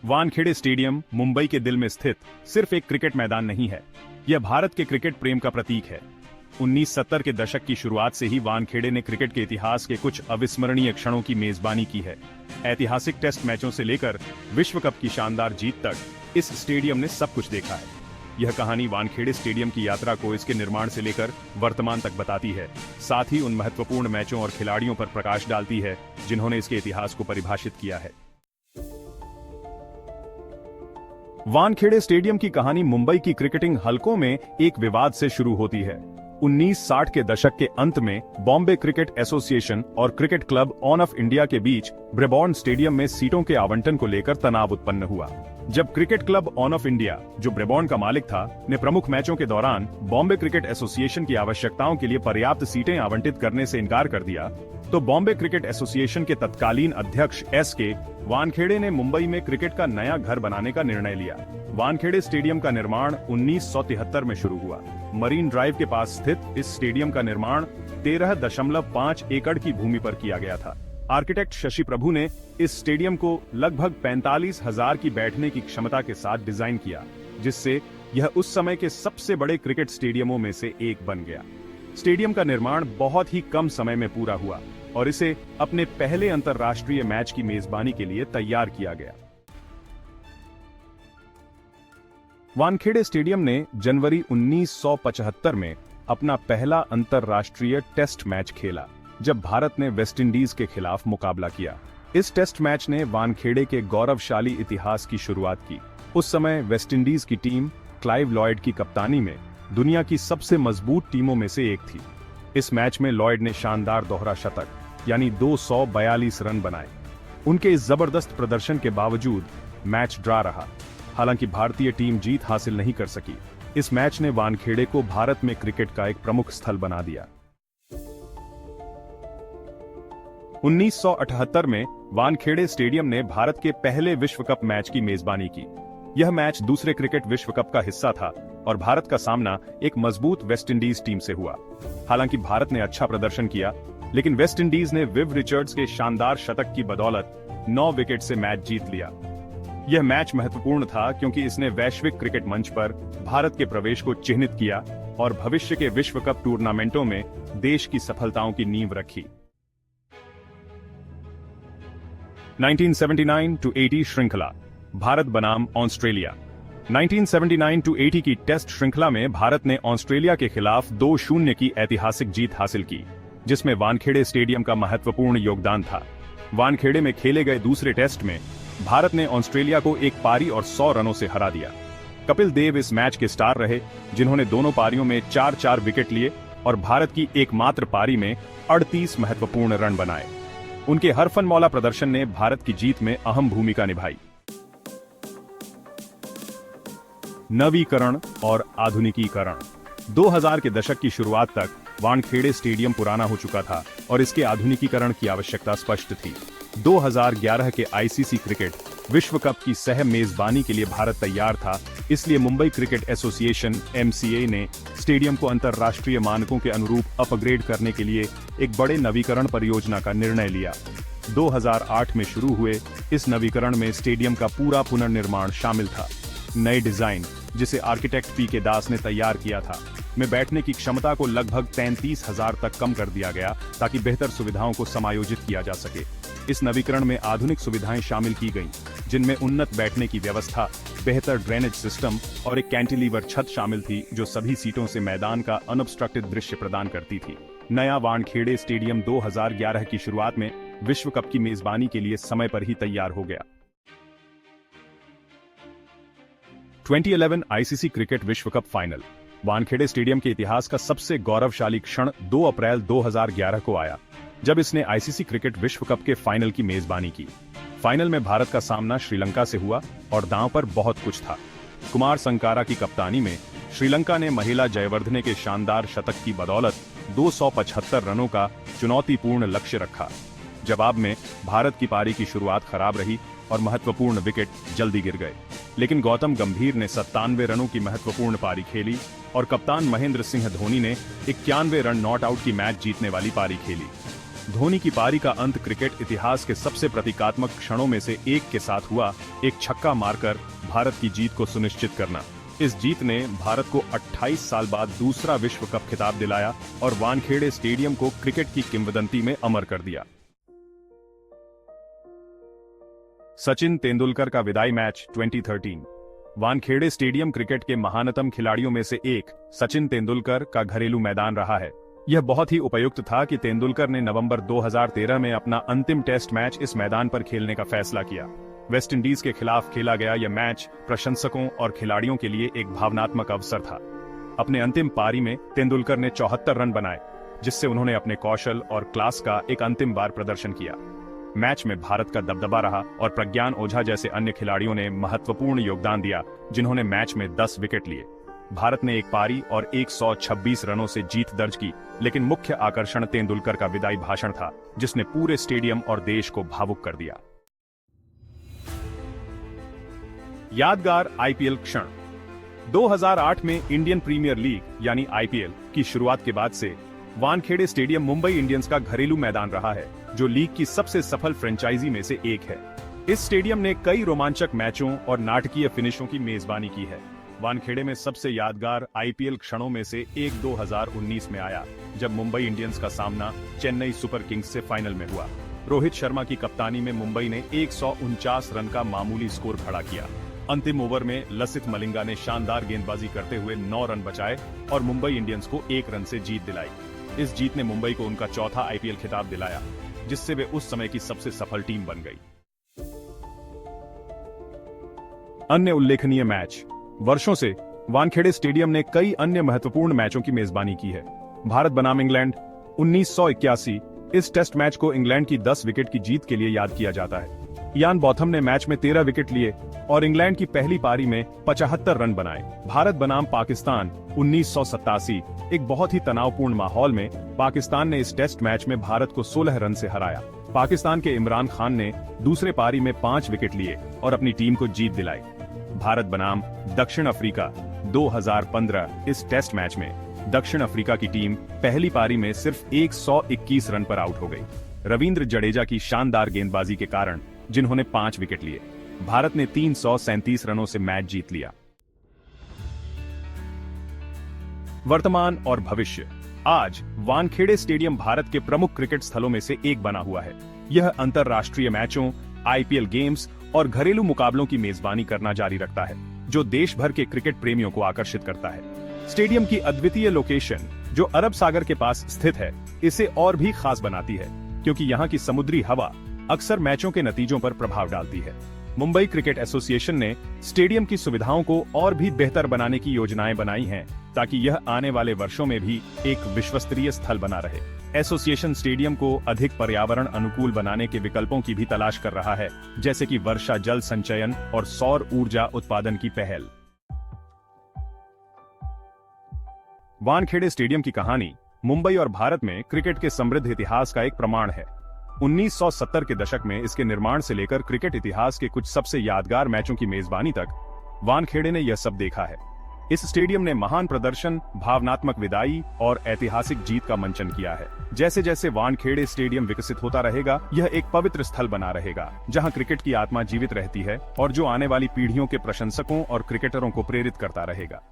Wankhede stadium Mumbai के दिल में स्थित सिर्फ एक क्रिकेट मैदान नहीं है, यह भारत के क्रिकेट प्रेम का प्रतीक है। 1970 के दशक की शुरुआत से ही वानखेड़े ने क्रिकेट के इतिहास के कुछ अविस्मरणीय क्षणों की मेजबानी की है। ऐतिहासिक टेस्ट मैचों से लेकर विश्व कप की शानदार जीत तक इस स्टेडियम ने सब कुछ देखा है। यह कहानी वानखेड़े स्टेडियम की यात्रा को इसके निर्माण से लेकर वर्तमान तक बताती है, साथ ही उन महत्वपूर्ण मैचों और खिलाड़ियों पर प्रकाश डालती है जिन्होंने इसके इतिहास को परिभाषित किया है। वानखेड़े स्टेडियम की कहानी मुंबई की क्रिकेटिंग हलकों में एक विवाद से शुरू होती है। 1960 के दशक के अंत में बॉम्बे क्रिकेट एसोसिएशन और cricket club on off India के बीच ब्रेबॉर्न स्टेडियम में सीटों के आवंटन को लेकर तनाव उत्पन्न हुआ। जब cricket club on off India, जो ब्रेबॉर्न का मालिक था, ने प्रमुख मैचों के दौरान बॉम्बे क्रिकेट एसोसिएशन की आवश्यकताओं के लिए पर्याप्त सीटें आवंटित करने से इनकार कर दिया, तो बॉम्बे क्रिकेट एसोसिएशन के तत्कालीन अध्यक्ष एस.के. वानखेड़े ने मुंबई में क्रिकेट का नया घर बनाने का निर्णय लिया। वानखेड़े स्टेडियम का निर्माण 1973 में शुरू हुआ। मरीन ड्राइव के पास स्थित इस स्टेडियम का निर्माण 13.5 एकड़ की भूमि पर किया गया था। आर्किटेक्ट शशि प्रभु ने इस स्टेडियम को लगभग 45,000 की बैठने की क्षमता के साथ डिजाइन किया, जिससे यह उस समय के सबसे बड़े क्रिकेट स्टेडियमों में से एक बन गया। स्टेडियम का निर्माण बहुत ही कम समय में पूरा हुआ और इसे अपने पहले अंतर्राष्ट्रीय मैच की मेजबानी के लिए तैयार किया गया। वानखेड़े स्टेडियम ने जनवरी 1975 में अपना पहला अंतर्राष्ट्रीय टेस्ट मैच खेला, जब भारत ने वेस्टइंडीज के खिलाफ मुकाबला किया। इस टेस्ट मैच ने वानखेड़े के गौरवशाली इतिहास की शुरुआत की। उस समय वेस्टइंडीज की टीम क्लाइव लॉयड की कप्तानी में दुनिया की सबसे मजबूत टीमों में से एक थी। इस मैच में लॉयड ने शानदार दोहरा शतक यानी 242 रन बनाए। उनके इस जबरदस्त प्रदर्शन के बावजूद मैच ड्रा रहा। हालांकि भारतीय टीम जीत हासिल नहीं कर सकी। इस मैच ने वानखेड़े को भारत में क्रिकेट का एक प्रमुख स्थल बना दिया। 1978 में वानखेड़े स्टेडियम ने भारत के पहले विश्व कप मैच की मेजबानी की। यह मैच दूसरे क्रिकेट विश्व कप का हिस्सा था और भारत का सामना एक मजबूत वेस्टइंडीज टीम से हुआ। हालांकि भारत ने अच्छा प्रदर्शन किया, लेकिन वेस्टइंडीज ने विव रिचर्ड्स के शानदार शतक की बदौलत 9 विकेट से मैच जीत लिया। यह मैच महत्वपूर्ण था क्योंकि इसने वैश्विक क्रिकेट मंच पर भारत के प्रवेश को चिह्नित किया और भविष्य के विश्व कप टूर्नामेंटों में देश की सफलताओं की नींव रखी। 1979-80 श्रृंखला, भारत बनाम ऑस्ट्रेलिया। 1979-80 की टेस्ट श्रृंखला में भारत ने ऑस्ट्रेलिया के खिलाफ 2-0 की ऐतिहासिक जीत हासिल की, जिसमें वानखेड़े स्टेडियम का महत्वपूर्ण योगदान था। वानखेड़े में खेले गए दूसरे टेस्ट में भारत ने ऑस्ट्रेलिया को एक पारी और 100 रनों से हरा दिया। कपिल देव इस मैच के स्टार रहे, जिन्होंने दोनों पारियों में 4-4 विकेट लिए और भारत की एकमात्र पारी में 38 महत्वपूर्ण रन बनाए। उनके हरफनमौला प्रदर्शन ने भारत की जीत में अहम भूमिका निभाई। नवीकरण और आधुनिकीकरण। 2000 के दशक की शुरुआत तक वानखेड़े स्टेडियम पुराना हो चुका था और इसके आधुनिकीकरण की आवश्यकता स्पष्ट थी। 2011 के आईसीसी क्रिकेट विश्व कप की सह मेजबानी के लिए भारत तैयार था, इसलिए मुंबई क्रिकेट एसोसिएशन (MCA) ने स्टेडियम को अंतर्राष्ट्रीय मानकों के अनुरूप अपग्रेड करने के लिए एक बड़े नवीकरण परियोजना का निर्णय लिया। 2008 में शुरू हुए इस नवीकरण में स्टेडियम का पूरा पुनर्निर्माण शामिल था। नए डिजाइन, जिसे आर्किटेक्ट पी.के. दास ने तैयार किया था, में बैठने की क्षमता को लगभग 33,000 तक कम कर दिया गया ताकि बेहतर सुविधाओं को समायोजित किया जा सके। इस नवीकरण में आधुनिक सुविधाएं शामिल की गईं, जिनमें उन्नत बैठने की व्यवस्था, बेहतर ड्रेनेज सिस्टम और एक कैंटिलीवर छत शामिल थी, जो सभी सीटों से मैदान का अनऑब्स्ट्रक्टेड दृश्य प्रदान करती थी। नया वानखेड़े स्टेडियम 2011 की शुरुआत में विश्व कप की मेजबानी के लिए समय पर ही तैयार हो गया। 2011 आईसीसी क्रिकेट विश्व कप फाइनल। वानखेड़े स्टेडियम के इतिहास का सबसे गौरवशाली क्षण 2 अप्रैल 2011 को आया, जब इसने आईसीसी क्रिकेट विश्व कप के फाइनल की मेजबानी की। फाइनल में भारत का सामना श्रीलंका से हुआ और दांव पर बहुत कुछ था। कुमार संकारा की कप्तानी में श्रीलंका ने महिला जयवर्धने के शानदार शतक की बदौलत 275 रनों का चुनौतीपूर्ण लक्ष्य रखा। जवाब में भारत की पारी की शुरुआत खराब रही और महत्वपूर्ण विकेट जल्दी गिर गए, लेकिन गौतम गंभीर ने 97 रनों की महत्वपूर्ण पारी खेली और कप्तान महेंद्र सिंह धोनी ने 91 रन नॉट आउट की मैच जीतने वाली पारी खेली। धोनी की पारी का अंत क्रिकेट इतिहास के सबसे प्रतीकात्मक क्षणों में से एक के साथ हुआ, एक छक्का मारकर भारत की जीत को सुनिश्चित करना। इस जीत ने भारत को 28 साल बाद दूसरा विश्व कप खिताब दिलाया और वानखेड़े स्टेडियम को क्रिकेट की किंवदंती में अमर कर दिया। सचिन तेंदुलकर का विदाई मैच 2013। वानखेड़े स्टेडियम क्रिकेट के महानतम खिलाड़ियों में से एक सचिन तेंदुलकर का घरेलू मैदान रहा है। यह बहुत ही उपयुक्त था कि तेंदुलकर ने नवंबर 2013 में अपना अंतिम टेस्ट मैच इस मैदान पर खेलने का फैसला किया। वेस्टइंडीज के खिलाफ खेला गया यह मैच प्रशंसकों और खिलाड़ियों के लिए एक भावनात्मक अवसर था। अपने अंतिम पारी में तेंदुलकर ने 74 रन बनाए, जिससे उन्होंने अपने कौशल और क्लास का एक अंतिम बार प्रदर्शन किया। मैच में भारत का दबदबा रहा और प्रज्ञान ओझा जैसे अन्य खिलाड़ियों ने महत्वपूर्ण योगदान दिया, जिन्होंने मैच में 10 विकेट लिए। भारत ने एक पारी और 126 रनों से जीत दर्ज की, लेकिन मुख्य आकर्षण तेंदुलकर का विदाई भाषण था, जिसने पूरे स्टेडियम और देश को भावुक कर दिया। यादगार आईपीएल क्षण। 2008 में इंडियन प्रीमियर लीग यानी आईपीएल की शुरुआत के बाद से वानखेड़े स्टेडियम मुंबई इंडियंस का घरेलू मैदान रहा है, जो लीग की सबसे सफल फ्रेंचाइजी में से एक है। इस स्टेडियम ने कई रोमांचक मैचों और नाटकीय फिनिशों की मेजबानी की है। वानखेड़े में सबसे यादगार आईपीएल क्षणों में से एक 2019 में आया, जब मुंबई इंडियंस का सामना चेन्नई सुपर किंग्स से फाइनल में हुआ। रोहित शर्मा की कप्तानी में मुंबई ने 149 रन का मामूली स्कोर खड़ा किया। अंतिम ओवर में लसिथ मलिंगा ने शानदार गेंदबाजी करते हुए 9 रन बचाए और मुंबई इंडियंस को 1 रन से जीत दिलाई। इस जीत ने मुंबई को उनका चौथा आईपीएल खिताब दिलाया, जिससे वे उस समय की सबसे सफल टीम बन गई। अन्य उल्लेखनीय मैच। वर्षों से वानखेड़े स्टेडियम ने कई अन्य महत्वपूर्ण मैचों की मेजबानी की है। भारत बनाम इंग्लैंड 1981। इस टेस्ट मैच को इंग्लैंड की 10 विकेट की जीत के लिए याद किया जाता है। इयान बॉथम ने मैच में 13 विकेट लिए और इंग्लैंड की पहली पारी में 75 रन बनाए। भारत बनाम पाकिस्तान 1987। एक बहुत ही तनावपूर्ण माहौल में पाकिस्तान ने इस टेस्ट मैच में भारत को 16 रन से हराया। पाकिस्तान के इमरान खान ने दूसरे पारी में 5 विकेट लिए और अपनी टीम को जीत दिलाई। भारत बनाम दक्षिण अफ्रीका 2015। इस टेस्ट मैच में दक्षिण अफ्रीका की टीम पहली पारी में सिर्फ 121 रन पर आउट हो गई। रविंद्र जडेजा की शानदार गेंदबाजी के कारण, जिन्होंने 5 विकेट लिए, भारत ने 337 रनों से मैच जीत लिया। वर्तमान और भविष्य। आज वानखेड़े स्टेडियम भारत के प्रमुख क्रिकेट स्थलों में से एक बना हुआ है। यह अंतरराष्ट्रीय मैचों, आईपीएल गेम्स और घरेलू मुकाबलों की मेजबानी करना जारी रखता है, जो देश भर के क्रिकेट प्रेमियों को आकर्षित करता है। स्टेडियम की अद्वितीय लोकेशन, जो अरब सागर के पास स्थित है, इसे और भी खास बनाती है, क्योंकि यहाँ की समुद्री हवा अक्सर मैचों के नतीजों पर प्रभाव डालती है। मुंबई क्रिकेट एसोसिएशन ने स्टेडियम की सुविधाओं को और भी बेहतर बनाने की योजनाएं बनाई हैं, ताकि यह आने वाले वर्षों में भी एक विश्वस्तरीय स्थल बना रहे। एसोसिएशन स्टेडियम को अधिक पर्यावरण अनुकूल बनाने के विकल्पों की भी तलाश कर रहा है, जैसे कि वर्षा जल संचयन और सौर ऊर्जा उत्पादन की पहल। वानखेड़े स्टेडियम की कहानी मुंबई और भारत में क्रिकेट के समृद्ध इतिहास का एक प्रमाण है। 1970 के दशक में इसके निर्माण से लेकर क्रिकेट इतिहास के कुछ सबसे यादगार मैचों की मेजबानी तक वानखेड़े ने यह सब देखा है। इस स्टेडियम ने महान प्रदर्शन, भावनात्मक विदाई और ऐतिहासिक जीत का मंचन किया है। जैसे जैसे वानखेड़े स्टेडियम विकसित होता रहेगा, यह एक पवित्र स्थल बना रहेगा, जहां क्रिकेट की आत्मा जीवित रहती है और जो आने वाली पीढ़ियों के प्रशंसकों और क्रिकेटरों को प्रेरित करता रहेगा।